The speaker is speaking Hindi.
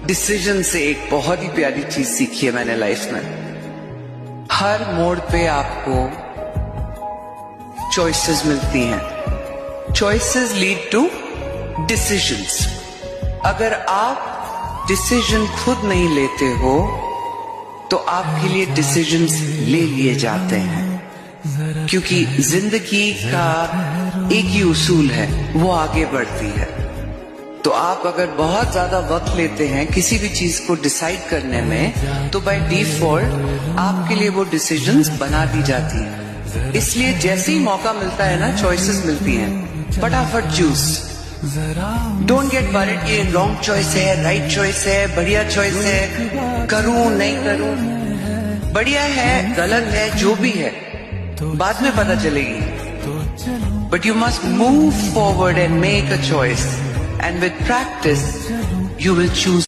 डिसीजन से एक बहुत ही प्यारी चीज सीखी है मैंने लाइफ में। हर मोड़ पे आपको चॉइसेस मिलती हैं। Choices lead to decisions. अगर आप डिसीजन खुद नहीं लेते हो तो आपके लिए डिसीजंस ले लिए जाते हैं, क्योंकि जिंदगी का एक ही उसूल है, वो आगे बढ़ती है। तो आप अगर बहुत ज्यादा वक्त लेते हैं किसी भी चीज को डिसाइड करने में, तो बाय डिफॉल्ट आपके लिए वो डिसीजंस बना दी जाती हैं। इसलिए जैसे ही मौका मिलता है ना, चॉइसेस मिलती हैं, फटाफट चूज। डोंट गेट वरीड कि रॉन्ग चॉइस है, राइट चॉइस है, बढ़िया चॉइस है, करूं नहीं करूं। बढ़िया है, गलत है, जो भी है बाद में पता चलेगी। But you must move forward and make a choice, and with practice you will choose